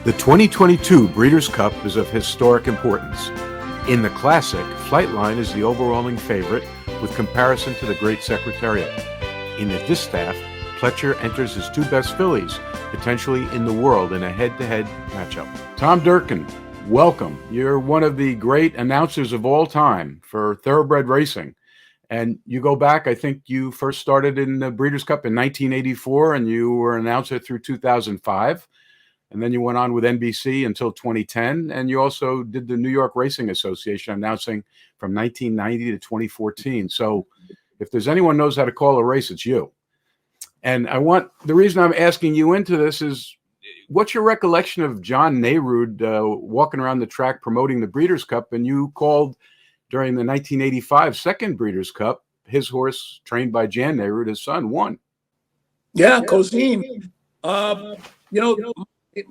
The 2022 Breeders' Cup is of historic importance. In the Classic, Flightline is the overwhelming favorite with comparison to the Great Secretariat. In the Distaff, Pletcher enters his two best fillies, potentially in the world in a head-to-head matchup. Tom Durkin, welcome. You're one of the great announcers of all time for thoroughbred racing. And you go back, I think you first started in the Breeders' Cup in 1984, and you were an announcer through 2005. And then you went on with NBC until 2010. And you also did the New York Racing Association announcing from 1990 to 2014. So if there's anyone knows how to call a race, it's you. And the reason I'm asking you into this is, what's your recollection of John Nayrud walking around the track promoting the Breeders' Cup? And you called during the 1985 second Breeders' Cup, his horse trained by Jan Nayrud, his son, won. Yeah, Cosine.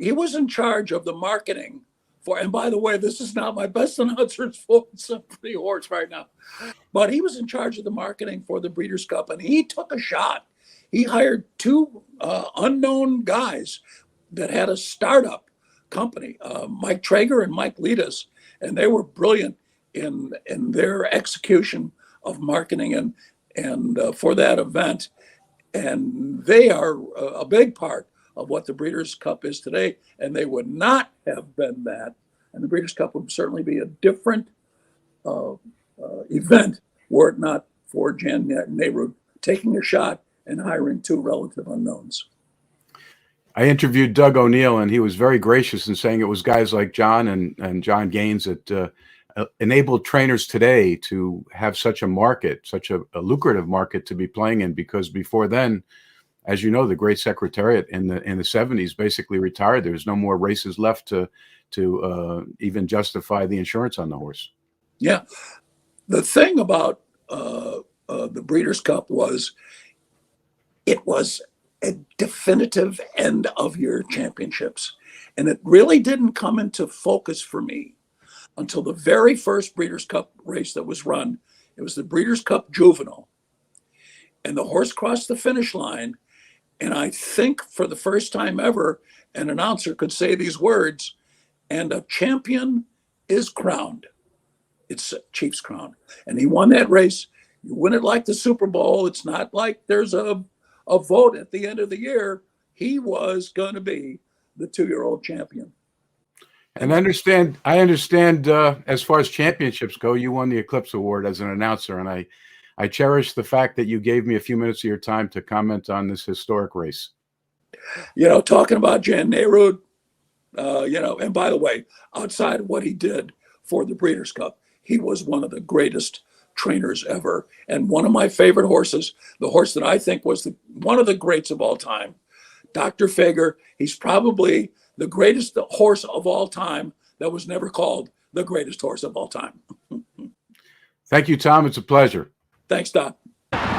He was in charge of the marketing for, and by the way, this is not my best announcer's fault. It's a pretty horse right now. But he was in charge of the marketing for the Breeders' Cup, and he took a shot. He hired two unknown guys that had a startup company, Mike Traeger and Mike Leadus, and they were brilliant in their execution of marketing and for that event. And they are a big part of what the Breeders' Cup is today, and they would not have been that. And the Breeders' Cup would certainly be a different event were it not for Jan Nayrud taking a shot and hiring two relative unknowns. I interviewed Doug O'Neill, and he was very gracious in saying it was guys like John and John Gaines that enabled trainers today to have such a market, such a lucrative market to be playing in, because before then, as you know, the Great Secretariat in the 70s basically retired. There's no more races left to even justify the insurance on the horse. Yeah. The thing about the Breeders' Cup was it was a definitive end of year championships. And it really didn't come into focus for me until the very first Breeders' Cup race that was run. It was the Breeders' Cup Juvenile. And the horse crossed the finish line. And I think for the first time ever, an announcer could say these words, and a champion is crowned. It's Chief's crown. And he won that race. You win it like the Super Bowl. It's not like there's a vote at the end of the year. He was going to be the 2-year-old champion. And I understand as far as championships go, you won the Eclipse Award as an announcer. And I cherish the fact that you gave me a few minutes of your time to comment on this historic race. Talking about Jan Nayrud, and by the way, outside of what he did for the Breeders' Cup, he was one of the greatest trainers ever. And one of my favorite horses, the horse that I think was one of the greats of all time, Dr. Fager. He's probably the greatest horse of all time that was never called the greatest horse of all time. Thank you, Tom. It's a pleasure. Thanks, Don.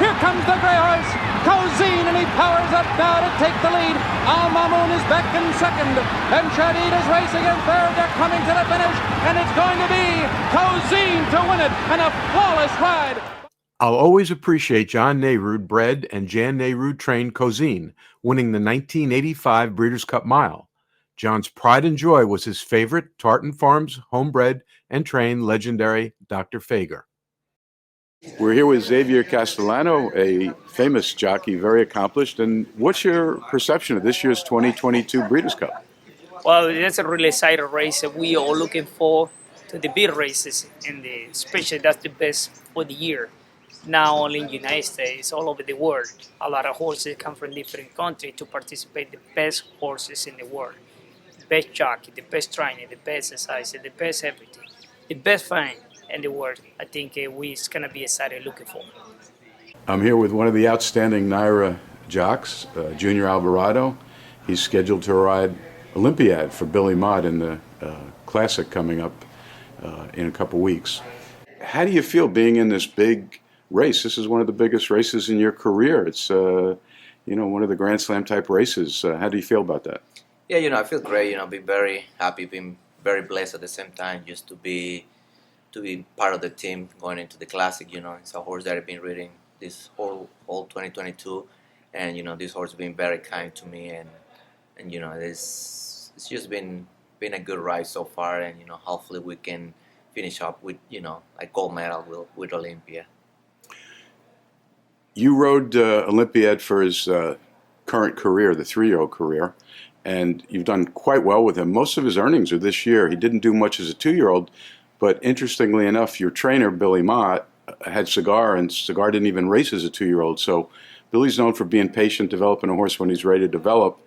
Here comes the gray horse, Cosine, and he powers up now to take the lead. Al Mamoun is back in second, and Shadid is racing in third. They're coming to the finish, and it's going to be Cosine to win it, and a flawless ride. I'll always appreciate John Nayrud bred and Jan Nayrud trained Cosine winning the 1985 Breeders' Cup Mile. John's pride and joy was his favorite Tartan Farms homebred and trained legendary Dr. Fager. We're here with Xavier Castellano, a famous jockey, very accomplished. And what's your perception of this year's 2022 Breeders' Cup? Well, it's a really exciting race. We are looking forward to the big races, especially that's the best for the year. Not only in the United States, all over the world. A lot of horses come from different countries to participate. The best horses in the world, the best jockey, the best trainer, the best exercise, the best everything, the best fan in the world. I think it's going to be exciting looking forward. I'm here with one of the outstanding Naira jocks, Junior Alvarado. He's scheduled to ride Olympiad for Billy Mott in the Classic coming up in a couple weeks. How do you feel being in this big race? This is one of the biggest races in your career. It's one of the Grand Slam type races. How do you feel about that? Yeah, I feel great. Being very happy, being very blessed at the same time, just to be part of the team going into the Classic. It's a horse that I've been reading this whole 2022, and this horse has been very kind to me, and it's it's just been a good ride so far, and hopefully we can finish up with like gold medal with Olympia. You rode Olympiad for his current career, the 3-year-old career, and you've done quite well with him. Most of his earnings are this year. He didn't do much as a 2-year-old, but interestingly enough, your trainer, Billy Mott, had Cigar, and Cigar didn't even race as a 2-year-old. So Billy's known for being patient, developing a horse when he's ready to develop.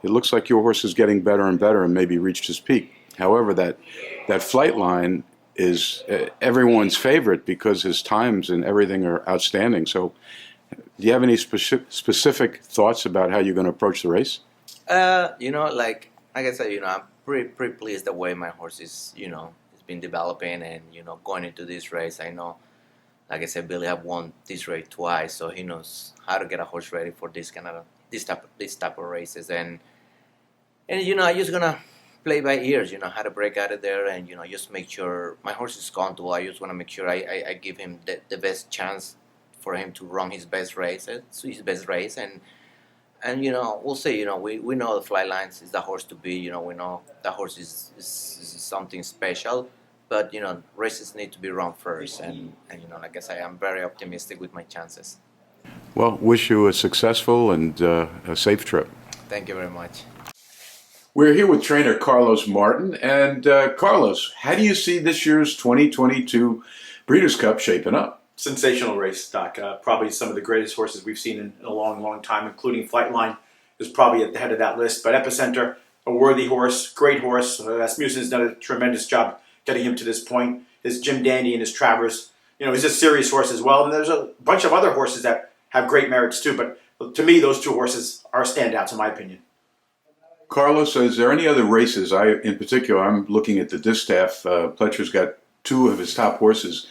It looks like your horse is getting better and better and maybe reached his peak. However, that flight line is everyone's favorite because his times and everything are outstanding. So do you have any specific thoughts about how you're going to approach the race? Like I said, I'm pretty pleased the way my horse is, has been developing, and going into this race, I know, like I said, Billy have won this race twice, so he knows how to get a horse ready for this type of races, and I just gonna play by ears, how to break out of there, and just make sure my horse is comfortable. I just want to make sure I give him the best chance for him to run his best race, and we'll see. We know the flight lines is the horse to be. We know the horse is something special, but races need to be run first, and like I say, I'm very optimistic with my chances. Well, wish you a successful and a safe trip. Thank you very much. We're here with trainer Carlos Martin. And Carlos, how do you see this year's 2022 Breeders' Cup shaping up? Sensational race, Doc. Probably some of the greatest horses we've seen in a long, long time, including Flightline is probably at the head of that list. But Epicenter, a worthy horse, great horse. Asmussen's done a tremendous job getting him to this point. His Jim Dandy and his Travers, he's a serious horse as well. And there's a bunch of other horses that have great merits too. But to me, those two horses are standouts in my opinion. Carlos, is there any other races? In particular, I'm looking at the Distaff. Pletcher's got 2 of his top horses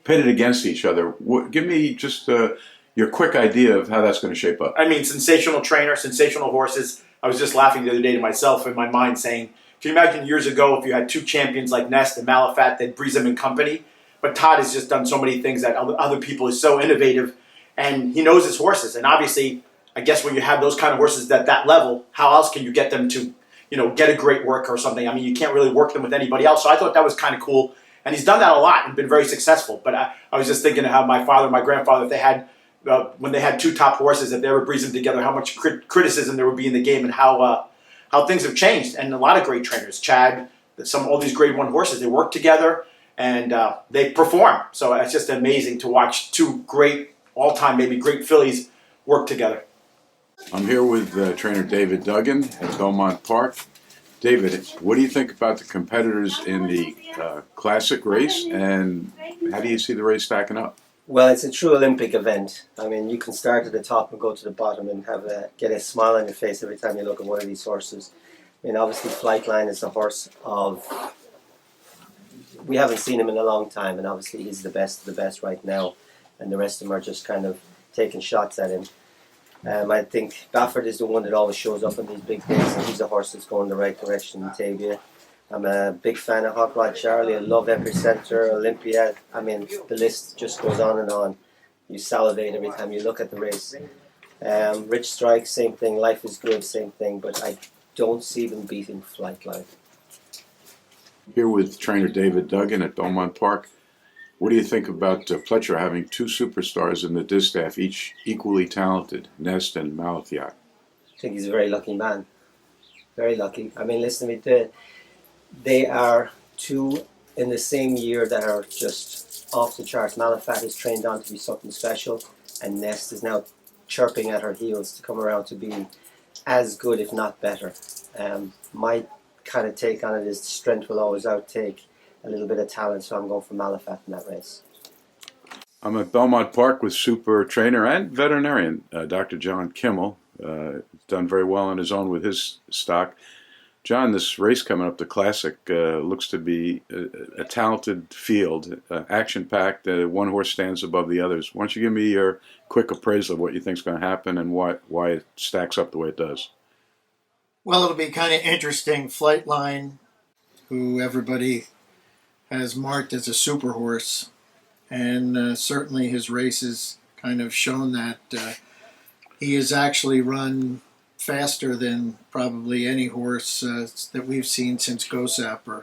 pitted against each other. Give me just your quick idea of how that's going to shape up. I mean, sensational trainer, sensational horses. I was just laughing the other day to myself in my mind saying, can you imagine years ago if you had 2 champions like Nest and Malafat, they'd breeze them in company? But Todd has just done so many things that other people is so innovative, and he knows his horses. And obviously, I guess when you have those kind of horses at that level, how else can you get them to, get a great work or something? I mean, you can't really work them with anybody else. So I thought that was kind of cool. And he's done that a lot and been very successful. But I was just thinking of how my father and my grandfather, if they had, when they had 2 top horses, if they ever breezed them together, how much criticism there would be in the game, and how things have changed. And a lot of great trainers, Chad, all these grade 1 horses, they work together and they perform. So it's just amazing to watch 2 great, all-time maybe great fillies work together. I'm here with trainer David Duggan at Belmont Park. David, what do you think about the competitors in the Classic race, and how do you see the race stacking up? Well, it's a true Olympic event. I mean, you can start at the top and go to the bottom and get a smile on your face every time you look at one of these horses. I mean, obviously, Flightline is a horse we haven't seen him in a long time, and obviously he's the best of the best right now, and the rest of them are just kind of taking shots at him. I think Baffert is the one that always shows up on these big days, and he's a horse that's going the right direction in Tavia. I'm a big fan of Hot Rod Charlie. I love Epicenter, Olympiad. I mean, the list just goes on and on. You salivate every time you look at the race. Rich Strike, same thing. Life is Good, same thing. But I don't see them beating Flightline. Here with trainer David Duggan at Belmont Park. What do you think about Pletcher having 2 superstars in the Distaff, each equally talented, Nest and Malafiat? I think he's a very lucky man. Very lucky. I mean, listen to me, they are 2 in the same year that are just off the charts. Malafat is trained on to be something special, and Nest is now chirping at her heels to come around to be as good, if not better. My kind of take on it is strength will always outtake a little bit of talent, so I'm going for Malafat in that race. I'm at Belmont Park with super trainer and veterinarian Dr. John Kimmel. Done very well on his own with his stock. John, this race coming up, the Classic, looks to be a talented field, action-packed. One horse stands above the others. Why don't you give me your quick appraisal of what you think is going to happen and why it stacks up the way it does? Well, it'll be kind of interesting. Flightline, who everybody has marked as a super horse, and certainly his races kind of shown that he has actually run faster than probably any horse that we've seen since Gosapper.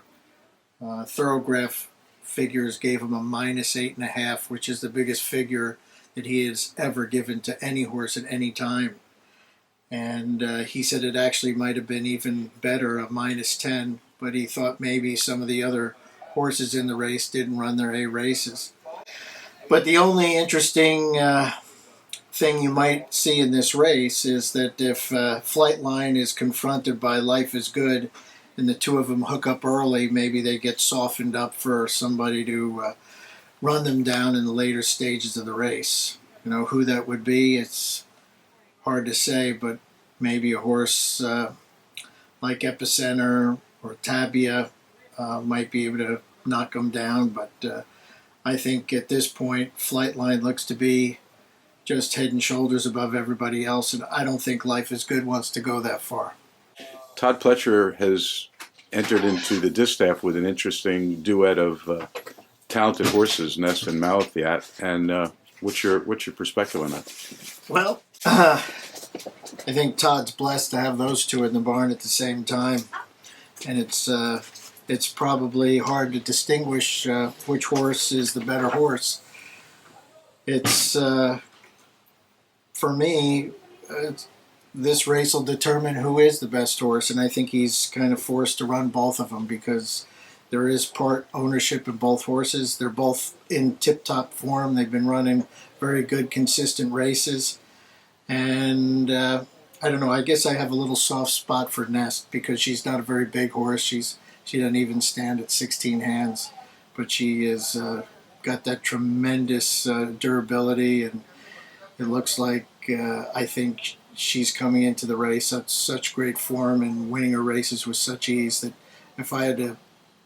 Thoroughgraph figures gave him a -8.5, which is the biggest figure that he has ever given to any horse at any time. And he said it actually might have been even better, a -10, but he thought maybe some of the other horses in the race didn't run their A races. But the only interesting thing you might see in this race is that if Flightline is confronted by Life is Good and the two of them hook up early, maybe they get softened up for somebody to run them down in the later stages of the race. You know, who that would be, it's hard to say, but maybe a horse like Epicenter or Tabia might be able to knock them down. But I think at this point, Flightline looks to be just head and shoulders above everybody else, and I don't think Life is Good wants to go that far. Todd Pletcher has entered into the Distaff with an interesting duet of talented horses, Nest and Malathiat. And what's your perspective on that? Well, I think Todd's blessed to have those two in the barn at the same time, and it's probably hard to distinguish which horse is the better horse. It's for me, this race will determine who is the best horse, and I think he's kind of forced to run both of them because there is part ownership in both horses. They're both in tip-top form. They've been running very good, consistent races. And I don't know, I guess I have a little soft spot for Nest because she's not a very big horse. She doesn't even stand at 16 hands, but she has got that tremendous durability, and it looks like I think she's coming into the race at such great form and winning her races with such ease that if I had to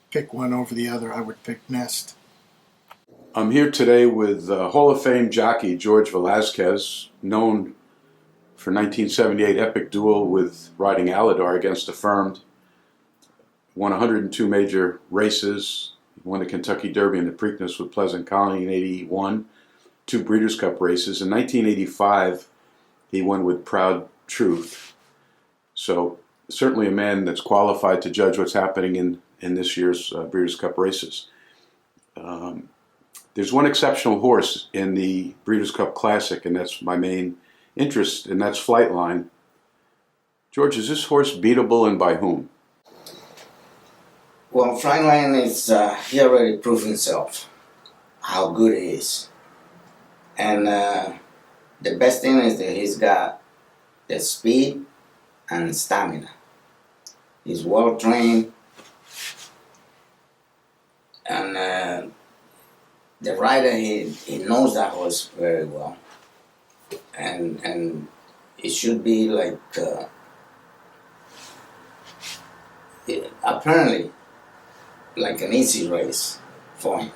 pick one over the other, I would pick Nest. I'm here today with Hall of Fame jockey George Velazquez, known for 1978 epic duel with riding Aladar against Affirmed. Won 102 major races. Won the Kentucky Derby and the Preakness with Pleasant Colony in '81. 2 Breeders' Cup races. In 1985, he won with Proud Truth. So certainly a man that's qualified to judge what's happening in this year's Breeders' Cup races. There's one exceptional horse in the Breeders' Cup Classic, and that's my main interest, and that's Flightline. George, is this horse beatable, and by whom? Well, Flightline is he already proved himself how good he is, and the best thing is that he's got the speed and stamina. He's well trained, and the rider he knows that horse very well, and it should be like apparently like an easy race for him,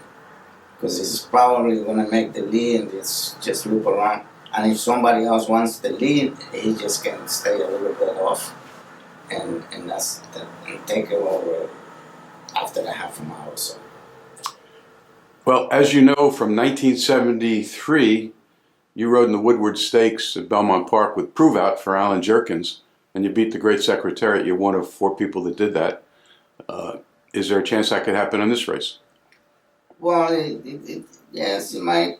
because he's probably going to make the lead and just loop around. And if somebody else wants the lead, he just can stay a little bit off and take it over after the half a mile or so. Well, as you know, from 1973, you rode in the Woodward Stakes at Belmont Park with Prove Out for Alan Jerkins, and you beat the Great Secretariat. You're one of 4 people that did that. Is there a chance that could happen in this race? Well, yes, it might.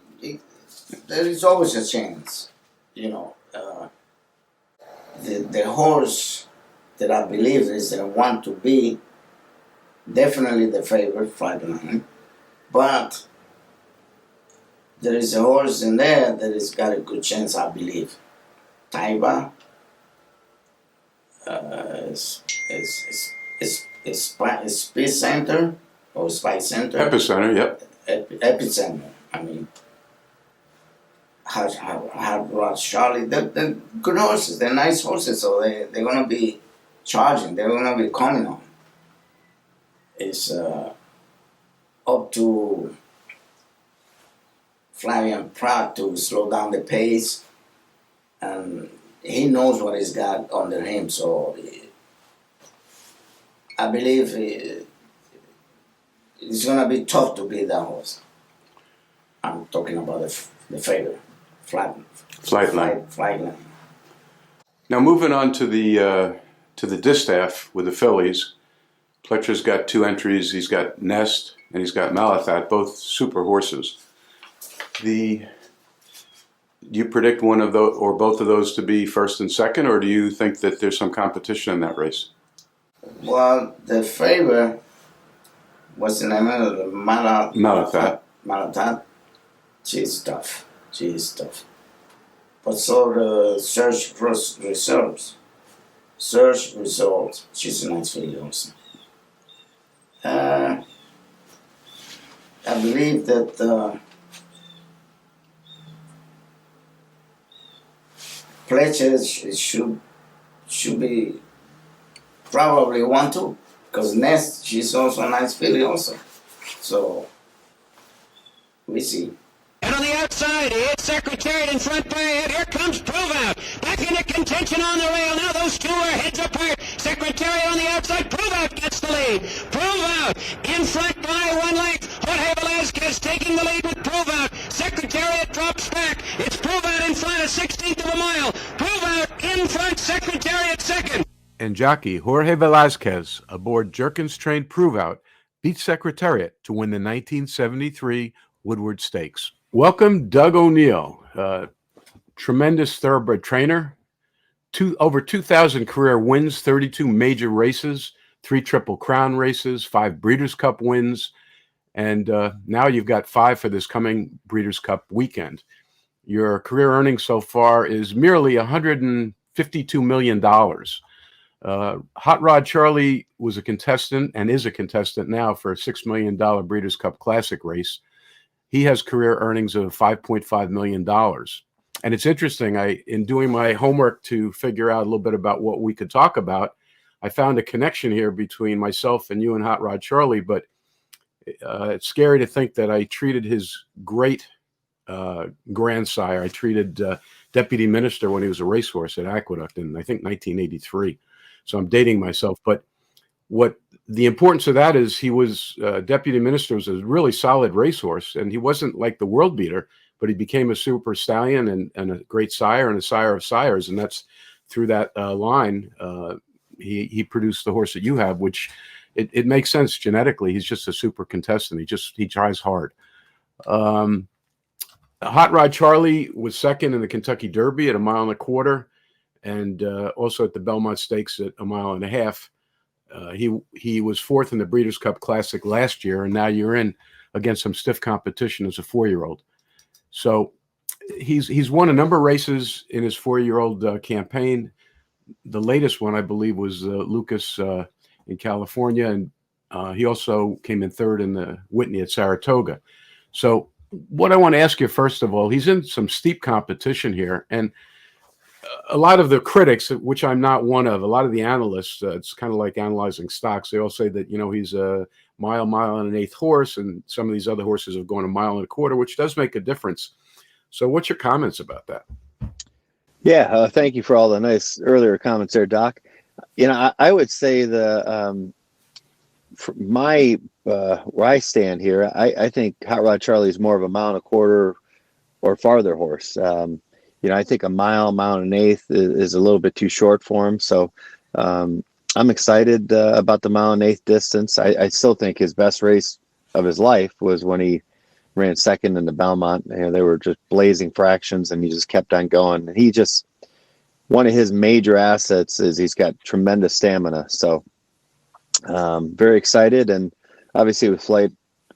There is always a chance, you know. The horse that I believe is the one to be, definitely the favorite, Flightline. But there is a horse in there that has got a good chance, I believe. Taiba is Speed Center or Spy Center? Epicenter, yep. Epicenter. I mean, Hard Rod Charlie. They're good horses. They're nice horses, so they're going to be charging. They're going to be coming on. It's up to Flavian Pratt to slow down the pace, and he knows what he's got under him, so I believe it's going to be tough to beat that horse. I'm talking about the favorite, Flightline. Flightline. Now moving on to the Distaff with the fillies. Pletcher's got 2 entries. He's got Nest and he's got Malathat, both super horses. Do you predict one of those or both of those to be first and second, or do you think that there's some competition in that race? Well, the favorite was the name of the Malathat. Malathat. She's tough. But so the Search Reserves. Search Results. She's a nice filly also. I believe that Pledges should be probably 1-2 because Nest, she's also a nice filly also. So we see. And on the outside, it's Secretariat in front by head. Here comes Prove Out. Back into contention on the rail. Now those two are heads apart. Secretariat on the outside. Prove Out gets the lead. Prove Out in front by 1 length. Jorge Velasquez taking the lead with Prove Out. Secretariat drops back. It's Prove Out in front, a 16th of a mile. Prove Out in front, Secretariat second. And jockey Jorge Velasquez aboard Jerkins trained Prove Out beat Secretariat to win the 1973 Woodward Stakes. Welcome, Doug O'Neill, tremendous thoroughbred trainer, over 2,000 career wins, 32 major races, 3 Triple Crown races, 5 Breeders' Cup wins, and now you've got 5 for this coming Breeders' Cup weekend. Your career earnings so far is merely $152 million. Hot Rod Charlie was a contestant and is a contestant now for a $6 million Breeders' Cup Classic race. He has career earnings of $5.5 million. And it's interesting, in doing my homework to figure out a little bit about what we could talk about, I found a connection here between myself and you and Hot Rod Charlie, but it's scary to think that I treated his great grandsire. I treated deputy minister when he was a racehorse at Aqueduct in, I think, 1983. So I'm dating myself. But what the importance of that is, he was deputy minister, was a really solid racehorse, and he wasn't like the world beater, but he became a super stallion and a great sire and a sire of sires. And that's through that line, he produced the horse that you have, which it makes sense genetically. He's just a super contestant. He tries hard. Hot Rod Charlie was second in the Kentucky Derby at 1.25 miles, and also at the Belmont Stakes at 1.5 miles. He was 4th in the Breeders' Cup Classic last year, and now you're in against some stiff competition as a 4-year-old. So he's won a number of races in his 4-year-old campaign. The latest one, I believe, was Lucas in California, and he also came in 3rd in the Whitney at Saratoga. So what I want to ask you, first of all, he's in some steep competition here, and a lot of the critics, which I'm not one of, a lot of the analysts, it's kind of like analyzing stocks. They all say that, he's a mile and 1/8 horse, and some of these other horses have gone 1.25 miles, which does make a difference. So what's your comments about that? Yeah, thank you for all the nice earlier comments there, Doc. I would say for my where I stand here, I think Hot Rod Charlie is more of a 1.25 miles or farther horse. I think 1 mile, 1.8 miles is a little bit too short for him. So I'm excited about the 1.8 miles distance. I still think his best race of his life was when he ran second in the Belmont. They were just blazing fractions, and he just kept on going. And one of his major assets is he's got tremendous stamina. So very excited, and obviously with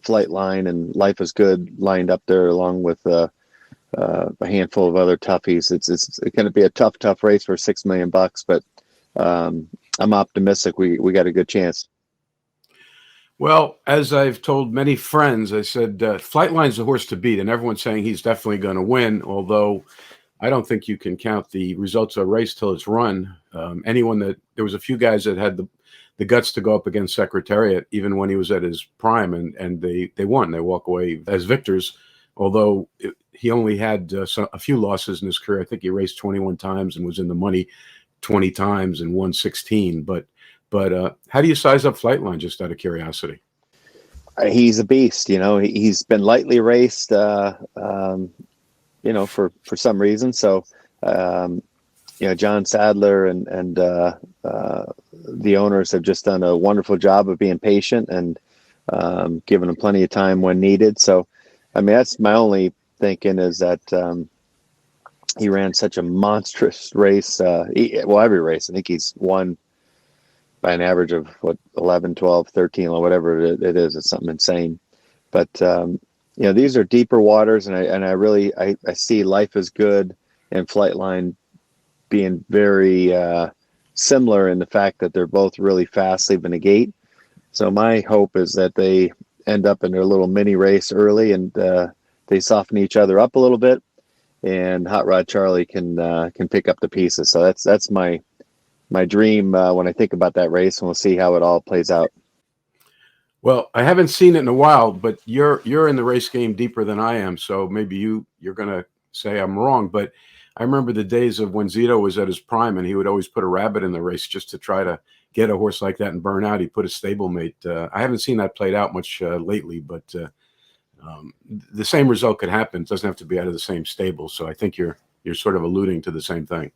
Flightline and Life is Good lined up there along with a handful of other toughies. It's going to be a tough race for $6 million, but I'm optimistic we got a good chance. Well, as I've told many friends, I said Flightline's the horse to beat, and everyone's saying he's definitely going to win, although I don't think you can count the results of a race till it's run. There was a few guys that had the guts to go up against Secretariat, even when he was at his prime, and they won. They walk away as victors, although he only had a few losses in his career. I think he raced 21 times and was in the money 20 times and won 16. But how do you size up Flightline, just out of curiosity? He's a beast. He's been lightly raced, for some reason. So John Sadler and the owners have just done a wonderful job of being patient and giving him plenty of time when needed. So, I mean, that's my only thinking is that he ran such a monstrous race. Every race, I think he's won by an average of 11, 12, 13, or whatever it is. It's something insane. But, these are deeper waters, and I see Life is Good and Flightline being very similar in the fact that they're both really fast leaving the gate. So my hope is that they end up in their little mini race early and they soften each other up a little bit, and Hot Rod Charlie can pick up the pieces. So that's my dream when I think about that race, and we'll see how it all plays out. Well, I haven't seen it in a while, but you're in the race game deeper than I am, so maybe you're going to say I'm wrong. But I remember the days of when Zito was at his prime, and he would always put a rabbit in the race just to try to get a horse like that and burn out. He put a stablemate. I haven't seen that played out much lately, but the same result could happen. It doesn't have to be out of the same stable. So I think you're sort of alluding to the same thing.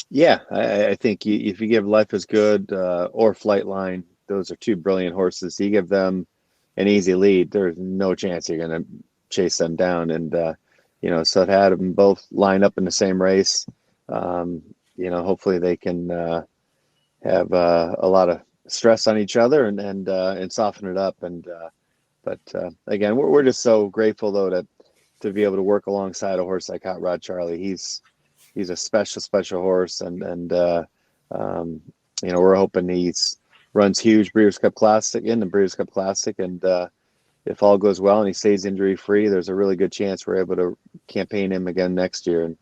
Yeah, I think if you give Life is Good or Flightline, those are two brilliant horses. You give them an easy lead, there's no chance you're going to chase them down. And, so it had them both line up in the same race. Hopefully they can have a lot of stress on each other and soften it up. But again, we're just so grateful, though, to be able to work alongside a horse like Hot Rod Charlie. He's a special horse, and we're hoping he's runs huge Breeders' Cup Classic and if all goes well and he stays injury free, there's a really good chance we're able to campaign him again next year. And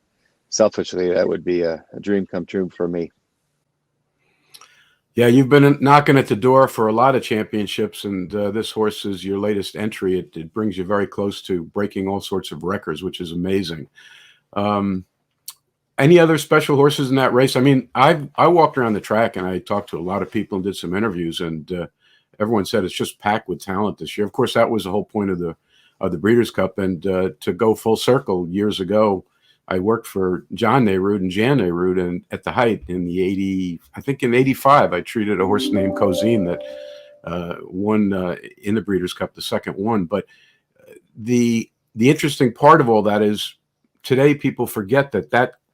selfishly, that would be a dream come true for me. Yeah, you've been knocking at the door for a lot of championships, and this horse is your latest entry. It brings you very close to breaking all sorts of records, which is amazing. Any other special horses in that race? I mean, I walked around the track and I talked to a lot of people and did some interviews, and everyone said it's just packed with talent this year. Of course, that was the whole point of the Breeders' Cup, and to go full circle years ago, I worked for John Nehrude and Jan Nehrude, and at the height in in 85, I treated a horse named Cozine that won in the Breeders' Cup, the second one. But the interesting part of all that is today people forget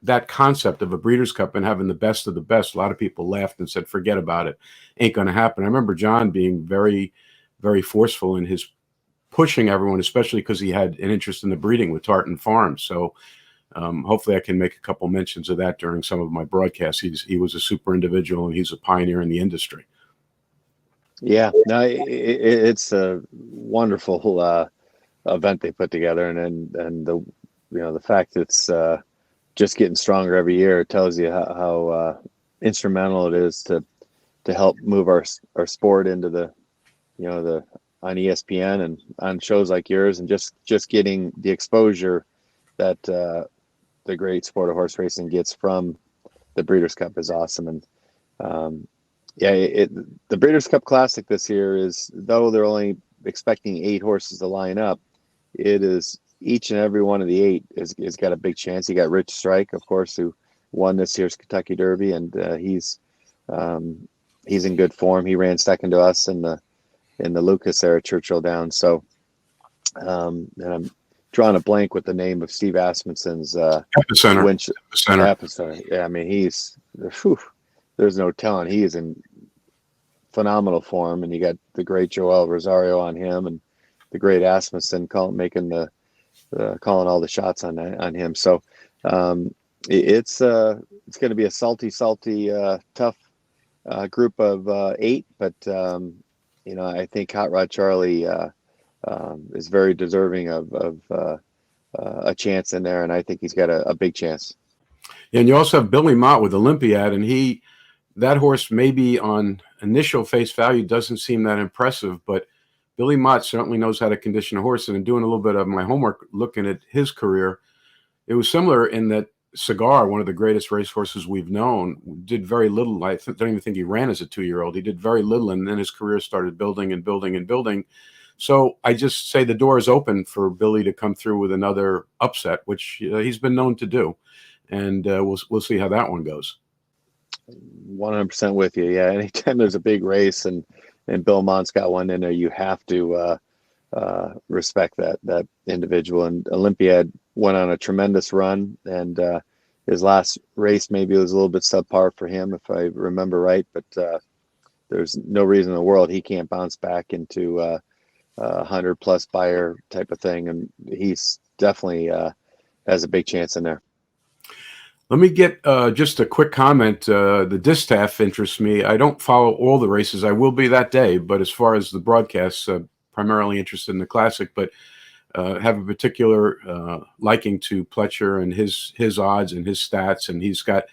that concept of a Breeders' Cup and having the best of the best. A lot of people laughed and said, forget about it. Ain't going to happen. I remember John being very, very forceful in his pushing everyone, especially because he had an interest in the breeding with Tartan Farms. So hopefully I can make a couple mentions of that during some of my broadcasts. He was a super individual, and he's a pioneer in the industry. Yeah, no, it's a wonderful event they put together, and the fact that it's just getting stronger every year tells you how instrumental it is to help move our sport into the on ESPN and on shows like yours, and just getting the exposure that the great sport of horse racing gets from the Breeders' Cup is awesome. And the Breeders' Cup Classic this year is, though they're only expecting 8 horses to line up, it is each and every one of the 8 is got a big chance. You got Rich Strike, of course, who won this year's Kentucky Derby, and he's in good form. He ran second to us in the Lucas era Churchill Downs. So, and I'm drawing a blank with the name of Steve Asmussen's Epicenter. Yeah, I mean there's no telling. He is in phenomenal form, and you got the great Joel Rosario on him, and the great Asmussen calling all the shots on him. So it's going to be a salty, tough group of 8, but I think Hot Rod Charlie is very deserving of a chance in there, and I think he's got a big chance. And you also have Billy Mott with Olympiad, and that horse maybe on initial face value doesn't seem that impressive, but Billy Mott certainly knows how to condition a horse. And in doing a little bit of my homework, looking at his career, it was similar in that Cigar, one of the greatest racehorses we've known, did very little. I don't even think he ran as a 2-year-old. He did very little, and then his career started building and building and building. So I just say the door is open for Billy to come through with another upset, which he's been known to do. and we'll see how that one goes. 100% with you. Yeah, anytime there's a big race and Bill Mont's got one in there, you have to respect that individual. And Olympiad went on a tremendous run, and his last race maybe was a little bit subpar for him, if I remember right. But there's no reason in the world he can't bounce back into 100+ buyer type of thing, and he's definitely has a big chance in there. Let me get just a quick comment. The Distaff interests me. I don't follow all the races. I will be that day, but as far as the broadcasts, primarily interested in the Classic, but have a particular liking to Pletcher and his odds and his stats. And he's got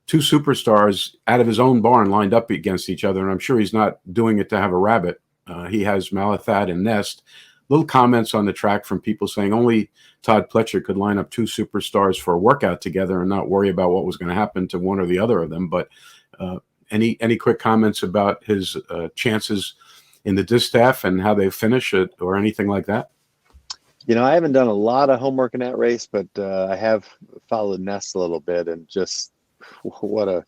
two superstars out of his own barn lined up against each other, and I'm sure he's not doing it to have a rabbit. He has Malathat and Nest. Little comments on the track from people saying only Todd Pletcher could line up two superstars for a workout together and not worry about what was going to happen to one or the other of them. But any quick comments about his chances in the Distaff and how they finish it or anything like that? I haven't done a lot of homework in that race, but I have followed Nest a little bit, and just what a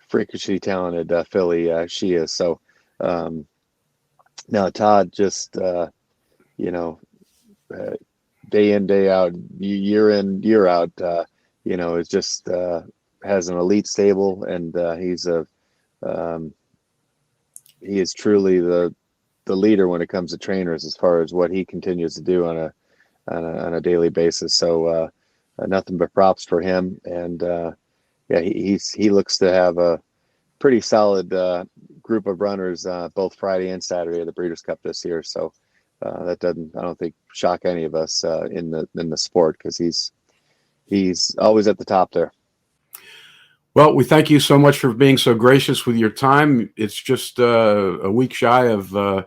freakishly talented filly she is. So now Todd just day in, day out, year in, year out, is just has an elite stable, and he is truly the leader when it comes to trainers as far as what he continues to do on a daily basis. So nothing but props for him, and he looks to have a pretty solid group of runners both Friday and Saturday of the Breeders' Cup this year. So that doesn't, I don't think, shock any of us in the sport, because he's always at the top there. Well, we thank you so much for being so gracious with your time. It's just a week shy of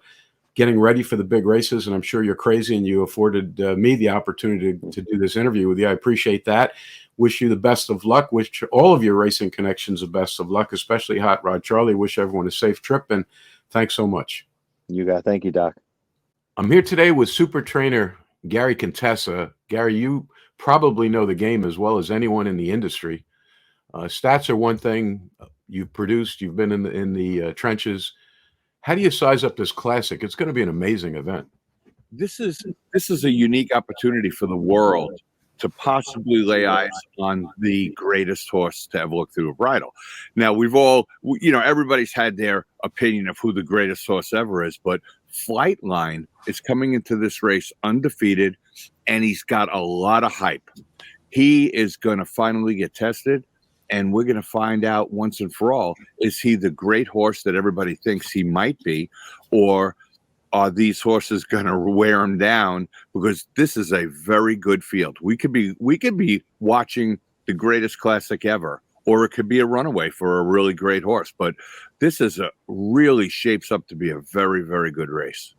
getting ready for the big races, and I'm sure you're crazy, and you afforded me the opportunity to do this interview with you. I appreciate that. Wish you the best of luck. Wish all of your racing connections the best of luck, especially Hot Rod Charlie. Wish everyone a safe trip, and thanks so much. Thank you, Doc. I'm here today with super trainer Gary Contessa. Gary, you probably know the game as well as anyone in the industry. Stats are one thing. You've produced. You've been in the trenches. How do you size up this Classic? It's going to be an amazing event. This is a unique opportunity for the world to possibly lay eyes on the greatest horse to ever look through a bridle. Now, we've all, everybody's had their opinion of who the greatest horse ever is, but Flightline is coming into this race undefeated, and he's got a lot of hype. He is going to finally get tested, and we're going to find out once and for all, is he the great horse that everybody thinks he might be, or are these horses going to wear him down? Because this is a very good field. We could be watching the greatest Classic ever, or it could be a runaway for a really great horse. But this really shapes up to be a very, very good race.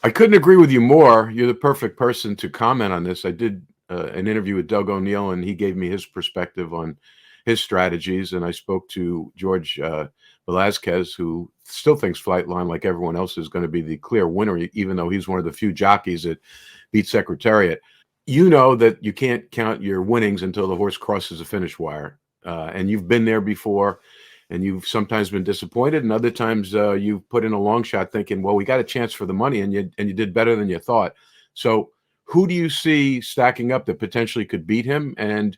I couldn't agree with you more. You're the perfect person to comment on this. I did an interview with Doug O'Neill, and he gave me his perspective on his strategies. And I spoke to George Velazquez, who still thinks Flightline, like everyone else, is going to be the clear winner, even though he's one of the few jockeys that beat Secretariat. You know that you can't count your winnings until the horse crosses the finish wire. And you've been there before, and you've sometimes been disappointed, and other times you've put in a long shot thinking, well, we got a chance for the money, and you did better than you thought. So who do you see stacking up that potentially could beat him? And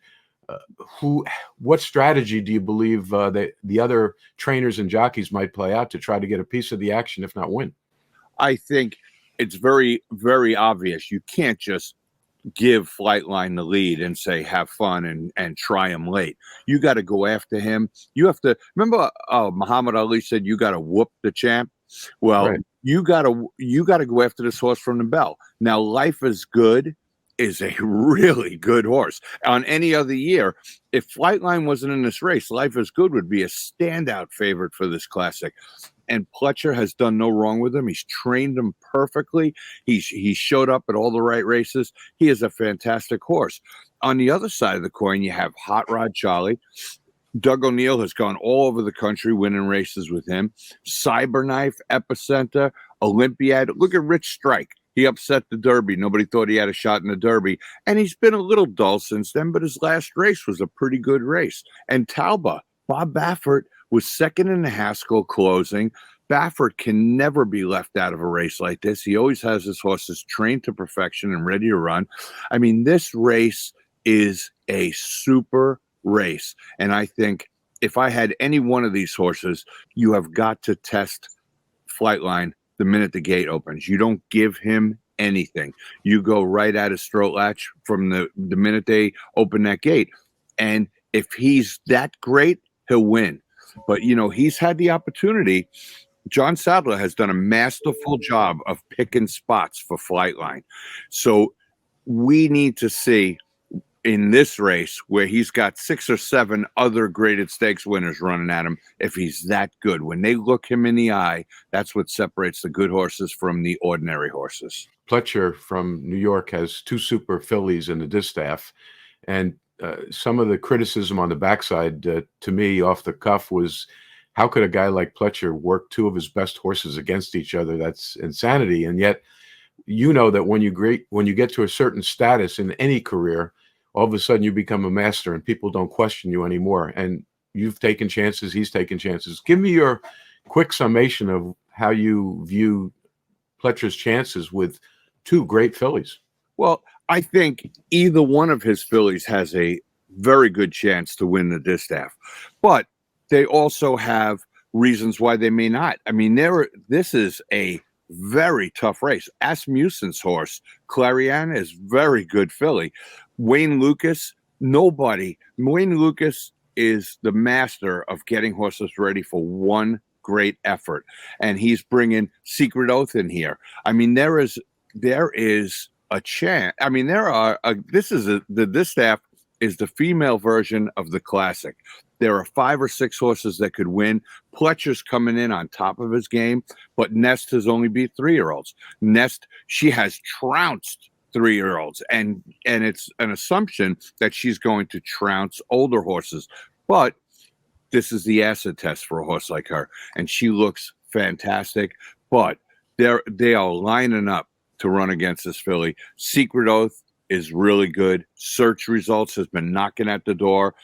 what strategy do you believe that the other trainers and jockeys might play out to try to get a piece of the action, if not win? I think it's very, very obvious. You can't just give Flightline the lead and say, have fun and try him late. You got to go after him. You have to remember, Muhammad Ali said, you got to whoop the champ. Well, right. you got to go after this horse from the bell. Now, Life is Good is a really good horse. On any other year, if Flightline wasn't in this race, Life is Good would be a standout favorite for this Classic. And Pletcher has done no wrong with him. He's trained him perfectly. He showed up at all the right races. He is a fantastic horse. On the other side of the coin, you have Hot Rod Charlie. Doug O'Neill has gone all over the country winning races with him. Cyberknife, Epicenter, Olympiad. Look at Rich Strike. He upset the Derby. Nobody thought he had a shot in the Derby. And he's been a little dull since then, but his last race was a pretty good race. And Talbot, Bob Baffert, was second in the Haskell closing. Baffert can never be left out of a race like this. He always has his horses trained to perfection and ready to run. I mean, this race is a super race. And I think if I had any one of these horses, you have got to test Flightline the minute the gate opens. You don't give him anything. You go right at his throat latch from the minute they open that gate. And if he's that great, he'll win. But, you know, he's had the opportunity. John Sadler has done a masterful job of picking spots for Flightline. So we need to see in this race where he's got 6 or 7 other graded stakes winners running at him, if he's that good. When they look him in the eye, that's what separates the good horses from the ordinary horses. Pletcher from New York has 2 super fillies in the Distaff, and some of the criticism on the backside to me off the cuff was, how could a guy like Pletcher work 2 of his best horses against each other? That's insanity. And yet, you know that when you get to a certain status in any career, all of a sudden you become a master and people don't question you anymore. And you've taken chances, he's taken chances. Give me your quick summation of how you view Pletcher's chances with 2 great fillies. Well, I think either one of his fillies has a very good chance to win the Distaff, but they also have reasons why they may not. I mean, this is a very tough race. Asmussen's horse, Clariana, is very good filly. Wayne Lucas, nobody. Wayne Lucas is the master of getting horses ready for one great effort, and he's bringing Secret Oath in here. I mean, there is a chance. I mean, the Distaff is the female version of the Classic. There are 5 or 6 horses that could win. Pletcher's coming in on top of his game, but Nest has only beat 3-year-olds. Nest, she has trounced 3-year-olds, and it's an assumption that she's going to trounce older horses. But this is the acid test for a horse like her, and she looks fantastic. But they are lining up to run against this filly. Secret Oath is really good. Search Results has been knocking at the door.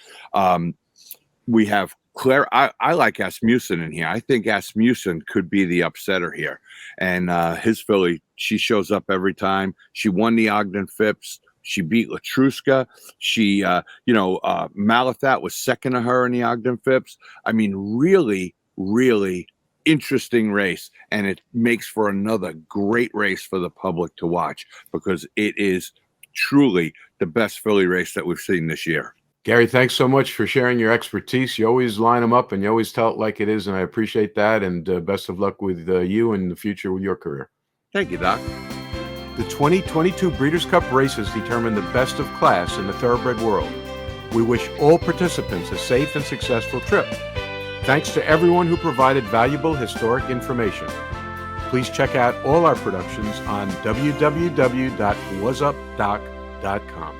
We have Claire. I like Asmussen in here. I think Asmussen could be the upsetter here. And his filly, she shows up every time. She won the Ogden Phipps. She beat Latruska. She, Malathat was second to her in the Ogden Phipps. I mean, really, really interesting race. And it makes for another great race for the public to watch, because it is truly the best filly race that we've seen this year. Gary, thanks so much for sharing your expertise. You always line them up and you always tell it like it is, and I appreciate that. And best of luck with you in the future with your career. Thank you, Doc. The 2022 Breeders' Cup races determine the best of class in the thoroughbred world. We wish all participants a safe and successful trip. Thanks to everyone who provided valuable historic information. Please check out all our productions on www.whasupdoc.com.